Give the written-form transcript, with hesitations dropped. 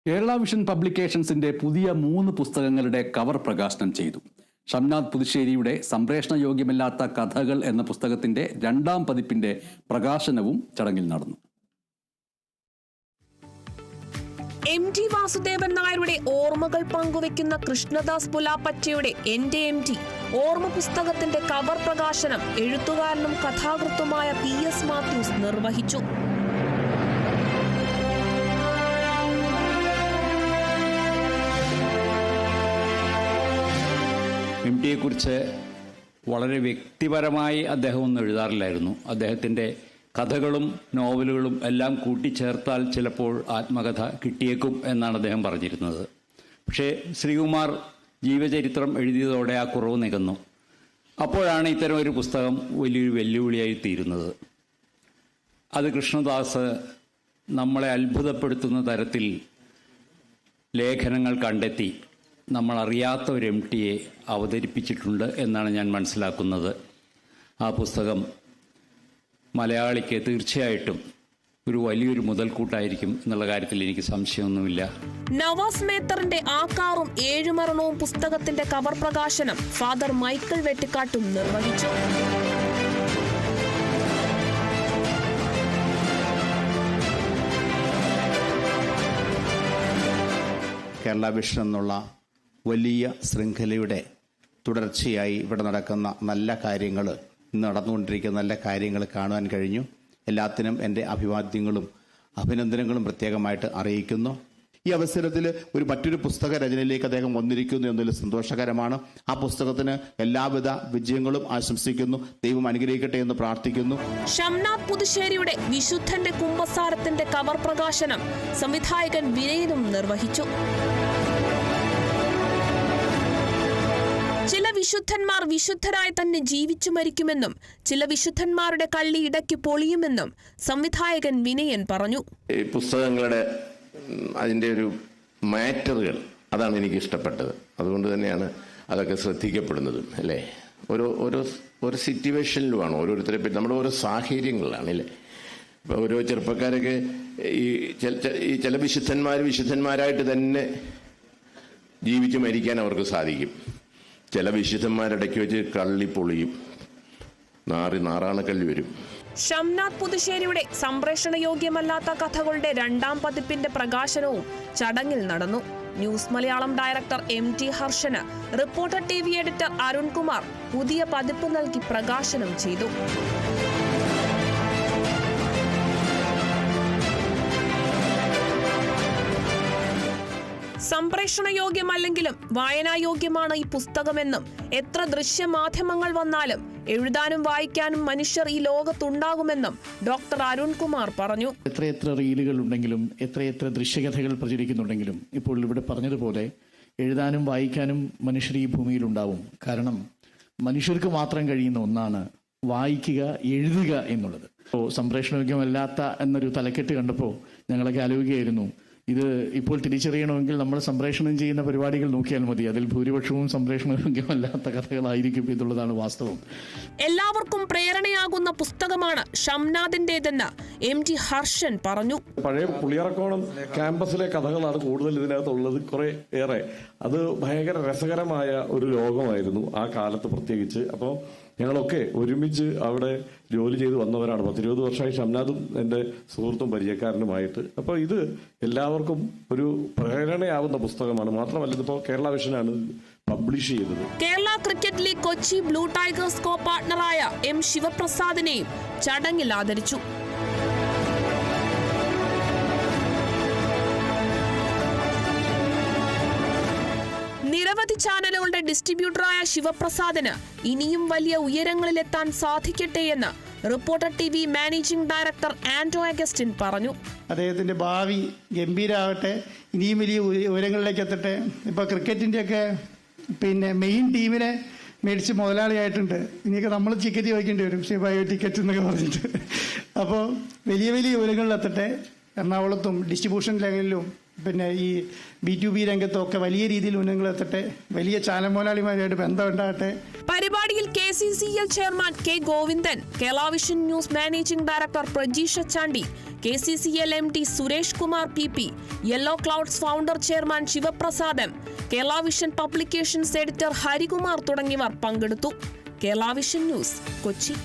Kerala vision പബ്ലിക്കേഷൻസിന്റെ പുതിയ 3 പുസ്തകങ്ങളുടെ cover പ്രകാശനം ചെയ്തു. ഷംനാദ് പുതുശ്ശേരിയുടെ സംപ്രേഷണ യോഗ്യമല്ലാത്ത കഥകൾ എന്ന പുസ്തകത്തിന്റെ 2ാം പതിപ്പിന്റെ പ്രകാശനവും ചടങ്ങിൽ നടന്നു. MT വാസുദേവൻ നായരുടെ ഓർമ്മകൾ പങ്കുവെക്കുന്ന കൃഷ്ണദാസ് പുലാപ്പറ്റയുടെ എന്റെ MT ഓർമ്മ പുസ്തകത്തിന്റെ കവർ പ്രകാശനം എഴുത്തുകാരനും കഥാകൃത്തുമായ PS മാത്യൂസ് നിർവഹിച്ചു. MTയെക്കുറിച്ച് വളരെ വ്യക്തിപരമായി അദ്ദേഹം ഒന്നും എഴുതാറില്ലായിരുന്നു. അദ്ദേഹത്തിൻ്റെ കഥകളും നോവലുകളും എല്ലാം കൂട്ടിച്ചേർത്താൽ ചിലപ്പോൾ ആത്മകഥ കിട്ടിയേക്കും എന്നാണ് അദ്ദേഹം പറഞ്ഞിരുന്നത്. പക്ഷേ ശ്രീകുമാർ ജീവചരിത്രം എഴുതിയതോടെ ആ കുറവ് നികന്നു. അപ്പോഴാണ് ഇത്തരം ഒരു പുസ്തകം വലിയൊരു വെല്ലുവിളിയായി തീരുന്നത്. അത് കൃഷ്ണദാസ് നമ്മളെ അത്ഭുതപ്പെടുത്തുന്ന തരത്തിൽ ലേഖനങ്ങൾ കണ്ടെത്തി നമ്മളറിയാത്ത ഒരു MTയെ അവതരിപ്പിച്ചിട്ടുണ്ട് എന്നാണ് ഞാൻ മനസ്സിലാക്കുന്നത്. ആ പുസ്തകം മലയാളിക്ക് തീർച്ചയായിട്ടും ഒരു വലിയൊരു മുതൽക്കൂട്ടായിരിക്കും എന്നുള്ള കാര്യത്തിൽ എനിക്ക് സംശയമൊന്നുമില്ല. നവാസ് മേത്തറിന്റെ ആക്കാറും ഏഴുമരണവും പുസ്തകത്തിന്റെ കവർ പ്രകാശനം ഫാദർ മൈക്കിൾ വെട്ടിക്കാട്ടും നിർവഹിച്ചു. കേരള വിഷൻ എന്നുള്ള വലിയ ശൃംഖലയുടെ തുടർച്ചയായി ഇവിടെ നടക്കുന്ന നല്ല കാര്യങ്ങൾ, ഇന്ന് നടന്നുകൊണ്ടിരിക്കുന്ന നല്ല കാര്യങ്ങൾ കാണുവാൻ കഴിഞ്ഞു. എല്ലാത്തിനും എൻ്റെ അഭിവാദ്യങ്ങളും അഭിനന്ദനങ്ങളും പ്രത്യേകമായിട്ട് അറിയിക്കുന്നു. ഈ അവസരത്തിൽ മറ്റൊരു പുസ്തക രചനയിലേക്ക് അദ്ദേഹം വന്നിരിക്കുന്നു എന്നതിൽ സന്തോഷകരമാണ്. ആ പുസ്തകത്തിന് എല്ലാവിധ വിജയങ്ങളും ആശംസിക്കുന്നു. ദൈവം അനുഗ്രഹിക്കട്ടെ എന്ന് പ്രാർത്ഥിക്കുന്നു. ഷംനാദ് പുതുശ്ശേരിയുടെ വിശുദ്ധന്റെ കുംഭസാരത്തിന്റെ കവർ പ്രകാശനം സംവിധായകൻ വിനയനും നിർവഹിച്ചു. ചില വിശുദ്ധന്മാർ വിശുദ്ധരായി തന്നെ ജീവിച്ചു മരിക്കുമെന്നും ചില വിശുദ്ധന്മാരുടെ കള്ളി ഇടയ്ക്ക് പൊളിയുമെന്നും സംവിധായകൻ വിനയൻ പറഞ്ഞു. ഈ പുസ്തകങ്ങളുടെ അതിൻ്റെ ഒരു മാറ്ററുകൾ, അതാണ് എനിക്ക് ഇഷ്ടപ്പെട്ടത്. അതുകൊണ്ട് തന്നെയാണ് അതൊക്കെ ശ്രദ്ധിക്കപ്പെടുന്നതും, അല്ലേ? ഓരോ സിറ്റുവേഷനിലുമാണ് ഓരോരുത്തരെ പറ്റി, നമ്മുടെ ഓരോ സാഹചര്യങ്ങളിലാണ്, അല്ലേ? ഇപ്പോൾ ഓരോ ചെറുപ്പക്കാരൊക്കെ ഈ ചില വിശുദ്ധന്മാരായിട്ട് തന്നെ ജീവിച്ച് മരിക്കാൻ അവർക്ക് സാധിക്കും. ചില വിശുദ്ധന്മാരിടയ്ക്ക് വെച്ച് കള്ളി പൊളിയും, നാറാണക്കല്ല് വരും. ഷംനാദ് പുതുശ്ശേരിയുടെ സംപ്രേഷണ യോഗ്യമല്ലാത്ത കഥകളുടെ 2ാം പതിപ്പിന്റെ പ്രകാശനവും ചടങ്ങിൽ നടന്നു. ന്യൂസ് മലയാളം ഡയറക്ടർ MT ഹർഷന് റിപ്പോർട്ടർ TV എഡിറ്റർ അരുൺകുമാർ പുതിയ പതിപ്പ് നൽകി പ്രകാശനം ചെയ്തു. സംപ്രേഷണ യോഗ്യമല്ലെങ്കിലും വായനായോഗ്യമാണ് ഈ പുസ്തകമെന്നും എത്ര ദൃശ്യമാധ്യമങ്ങൾ വന്നാലും എഴുതാനും വായിക്കാനും മനുഷ്യർ ഈ ലോകത്തുണ്ടാകുമെന്നും ഡോക്ടർ അരുൺകുമാർ പറഞ്ഞു. എത്രയെത്ര റീലുകൾ ഉണ്ടെങ്കിലും എത്രയെത്ര ദൃശ്യകഥകൾ പ്രചരിക്കുന്നുണ്ടെങ്കിലും ഇപ്പോൾ ഇവിടെ പറഞ്ഞതുപോലെ എഴുതാനും വായിക്കാനും മനുഷ്യർ ഈ ഭൂമിയിലുണ്ടാവും. കാരണം മനുഷ്യർക്ക് മാത്രം കഴിയുന്ന ഒന്നാണ് വായിക്കുക, എഴുതുക എന്നുള്ളത്. ഇപ്പോൾ സംപ്രേഷണയോഗ്യമല്ലാത്ത എന്നൊരു തലക്കെട്ട് കണ്ടപ്പോൾ ഞങ്ങളൊക്കെ ആലോചിക്കുകയായിരുന്നു, ഇത് ഇപ്പോൾ തിരിച്ചറിയണമെങ്കിൽ നമ്മൾ സംപ്രേഷണം ചെയ്യുന്ന പരിപാടികൾ നോക്കിയാൽ മതി. അതിൽ ഭൂരിപക്ഷവും സംപ്രേഷണയോഗ്യമല്ലാത്ത കഥകളായിരിക്കും എന്നുള്ളതാണ് വാസ്തവം. എല്ലാവർക്കും പ്രേരണയാകുന്ന പുസ്തകമാണ് ഷംനാദിന്റേതെന്ന് MT ഹർഷൻ പറഞ്ഞു. പഴയ പുളിയറക്കോണം ക്യാമ്പസിലെ കഥകളാണ് കൂടുതൽ ഇതിനകത്തുള്ളത്. കുറെ ഏറെ അത് ഭയങ്കര രസകരമായ ഒരു ലോകമായിരുന്നു ആ കാലത്ത് പ്രത്യേകിച്ച്. അപ്പോൾ ഞങ്ങളൊക്കെ ഒരുമിച്ച് അവിടെ ജോലി ചെയ്ത് വന്നവരാണ്. 10-20 വർഷമായി ഷംനാദും എൻ്റെ സുഹൃത്തും പരിചയക്കാരനുമായിട്ട്. അപ്പോൾ ഇത് എല്ലാവർക്കും ഒരു പ്രേരണയാവുന്ന പുസ്തകമാണ്. മാത്രമല്ല ഇതിപ്പോൾ കേരള വിഷനാണ് പബ്ലിഷ് ചെയ്തത്. Kerala cricket league Kochi blue tigers co പാർട്ണറായ M ശിവപ്രസാദിനെയും ചടങ്ങിൽ ആദരിച്ചു. നിരവധി ചാനലുകളുടെ ഡിസ്ട്രിബ്യൂട്ടറായ ശിവപ്രസാദിന് ഇനിയും വലിയ ഉയരങ്ങളിലെത്താൻ സാധിക്കട്ടെ എന്ന് reporter TV managing director Anto Augustine പറഞ്ഞു. അദ്ദേഹത്തിന്റെ ഭാവി ഗംഭീരമാകട്ടെ, ഇനിയും വലിയ ഉയരങ്ങളിലേക്ക് എത്തട്ടെ. ഇപ്പോൾ ക്രിക്കറ്റിൻ്റെയൊക്കെ മെയിൻ ടീമിനെ മേടിച്ച് മുതലാളിയായിട്ടുണ്ട്. ഇനിയൊക്കെ നമ്മൾ ടിക്കറ്റ് ചോദിക്കേണ്ടി വരും, ബയോ ടിക്കറ്റ് എന്നൊക്കെ പറഞ്ഞിട്ട്. അപ്പോൾ വലിയ വലിയ ഉയരങ്ങളിലെത്തട്ടെ. എറണാകുളത്തും ഡിസ്ട്രിബ്യൂഷൻ ലെവലിലും പിന്നെ ഈ B2B രംഗത്തൊക്കെ വലിയ രീതിയിൽ ഉന്നതങ്ങളെത്തട്ടെ, വലിയ ചാനൽ മുതലാളിമാരുമായിട്ട് ബന്ധമുണ്ടാകട്ടെ. പരിപാടിയിൽ KCCL chairman K. Govindan, Kerala vision news managing director Prajeesha Chandy, KCCL MD Suresh Kumar PP, yellow clouds founder chairman Sivaprasadan, Kerala vision publications editor Harikumar തുടങ്ങിയവർ പങ്കെടുത്തു. Kerala vision news, Kochi.